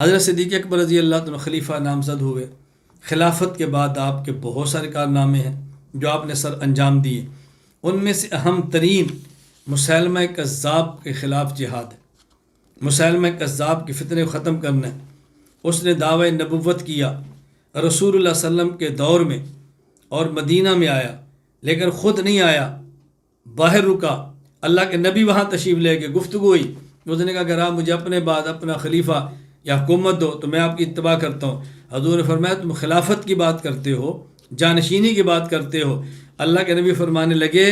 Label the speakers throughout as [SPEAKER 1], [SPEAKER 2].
[SPEAKER 1] حضرت صدیق اکبر رضی اللہ عنہ خلیفہ نامزد ہوئے۔ خلافت کے بعد آپ کے بہت سارے کارنامے ہیں جو آپ نے سر انجام دیے۔ ان میں سے اہم ترین مسیلمہ کذاب کے خلاف جہاد ہے۔ مسیلمہ کذاب کے فتنے کو ختم کرنا ہے۔ اس نے دعوی نبوت کیا رسول اللہ صلی اللہ علیہ وسلم کے دور میں اور مدینہ میں آیا، لیکن خود نہیں آیا، باہر رکا۔ اللہ کے نبی وہاں تشریف لے کے گفتگو ہوئی۔ اس نے کہا اگر آپ مجھے اپنے بعد اپنا خلیفہ یا حکومت دو تو میں آپ کی اتباع کرتا ہوں۔ حضور نے فرمایا تم خلافت کی بات کرتے ہو، جانشینی کی بات کرتے ہو۔ اللہ کے نبی فرمانے لگے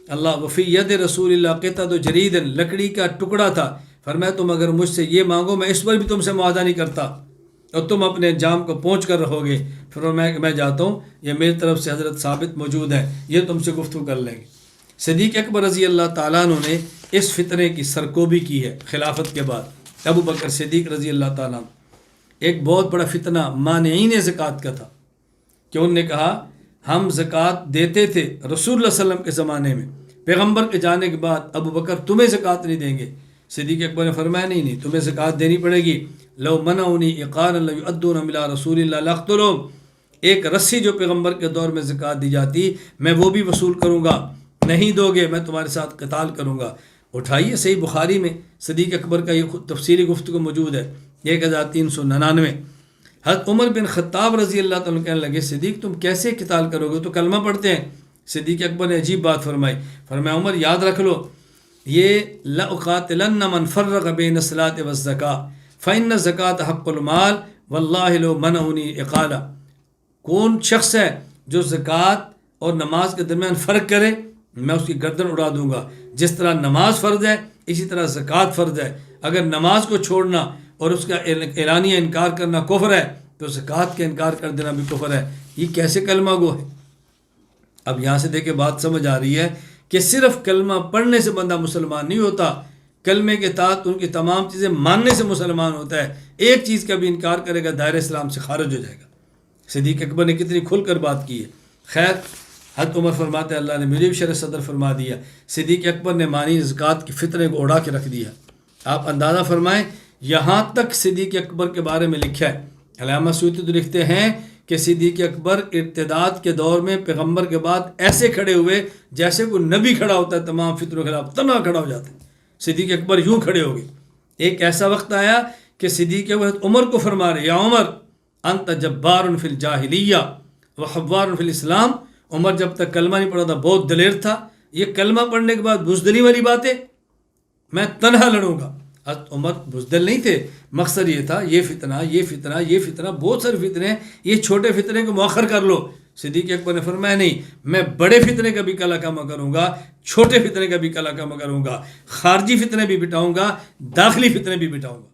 [SPEAKER 1] اللہ وفی ید رسول اللہ قطعۃ جرید، لکڑی کا ٹکڑا تھا۔ فرمایا تم اگر مجھ سے یہ مانگو میں اس پر بھی تم سے معاہدہ نہیں کرتا اور تم اپنے انجام کو پہنچ کر رہو گے۔ فرمایا کہ میں جاتا ہوں، یہ میری طرف سے حضرت ثابت موجود ہے، یہ تم سے گفتگو کر لیں گے۔ صدیق اکبر رضی اللہ تعالیٰ عنہ نے اس فتنے کی سرکوبی کی ہے خلافت کے بعد۔ ابو بکر صدیق رضی اللہ تعالیٰ عنہ، ایک بہت بڑا فتنہ مانعین زکوٰۃ کا تھا کہ انہوں نے کہا ہم زکوٰۃ دیتے تھے رسول اللہ صلی اللہ علیہ وسلم کے زمانے میں، پیغمبر کے جانے کے بعد ابو بکر تمہیں زکوٰۃ نہیں دیں گے۔ صدیق اکبر نے فرمایا نہیں تمہیں زکوٰۃ دینی پڑے گی۔ لو منعونی اقارا لیؤدون الی رسول اللہ لاقتلوہم، ایک رسی جو پیغمبر کے دور میں زکوٰۃ دی جاتی میں وہ بھی وصول کروں گا، نہیں دو گے میں تمہارے ساتھ قتال کروں گا۔ اٹھائیے صحیح بخاری میں صدیق اکبر کا یہ تفصیلی گفتگو موجود ہے 1399۔ حضرت عمر بن خطاب رضی اللہ تعالیٰ کہنے لگے صدیق تم کیسے قتال کرو گے، تو کلمہ پڑھتے ہیں۔ صدیق اکبر نے عجیب بات فرمائی، فرمایا عمر یاد رکھ لو یہ لأقاتلن من فرق بین الصلاۃ والزکاۃ فإن الزکاۃ حق المال واللہ لو منعونی اقالا، کون شخص ہے جو زکوٰۃ اور نماز کے درمیان فرق کرے میں اس کی گردن اڑا دوں گا۔ جس طرح نماز فرض ہے اسی طرح زکوٰۃ فرض ہے، اگر نماز کو چھوڑنا اور اس کا اعلانیہ انکار کرنا کفر ہے تو زکوٰۃ کا انکار کر دینا بھی کفر ہے۔ یہ کیسے کلمہ گو ہے؟ اب یہاں سے دیکھیں بات سمجھ آ رہی ہے کہ صرف کلمہ پڑھنے سے بندہ مسلمان نہیں ہوتا، کلمے کے تحت ان کی تمام چیزیں ماننے سے مسلمان ہوتا ہے۔ ایک چیز کا بھی انکار کرے گا دائرہ اسلام سے خارج ہو جائے گا۔ صدیق اکبر نے کتنی کھل کر بات کی ہے۔ خیر حضرت عمر فرماتے ہیں اللہ نے مجھے بھی شرح صدر فرما دیا۔ صدیق اکبر نے مانی زکوٰۃ کی فطرے کو اڑا کے رکھ دیا۔ آپ اندازہ فرمائیں یہاں تک صدیق اکبر کے بارے میں لکھا ہے، علامہ سیوطی تو لکھتے ہیں کہ صدیق اکبر ارتداد کے دور میں پیغمبر کے بعد ایسے کھڑے ہوئے جیسے کوئی نبی کھڑا ہوتا ہے، تمام فطروں کے خلاف تنہا کھڑا ہو جاتے ہیں۔ صدیق اکبر یوں کھڑے ہو گئے۔ ایک ایسا وقت آیا کہ صدیق اکبر عمر کو فرما رہے یا عمر انت جبار فی الجاہلیہ وحوار فی الاسلام، عمر جب تک کلمہ نہیں پڑھا تھا بہت دلیر تھا، یہ کلمہ پڑھنے کے بعد بزدلی والی باتیں، میں تنہا لڑوں گا۔ حضرت عمر بزدل نہیں تھے، مقصد یہ تھا یہ فتنہ یہ فتنہ یہ فتنہ، بہت سارے فتنے ہیں، یہ چھوٹے فتنے کو مؤخر کر لو۔ صدیق اکبر نے فرمایا نہیں، میں بڑے فتنے کا بھی کلا کما کروں گا، چھوٹے فتنے کا بھی کلا کما کروں گا، خارجی فتنے بھی بٹاؤں گا، داخلی فتنے بھی بٹاؤں گا۔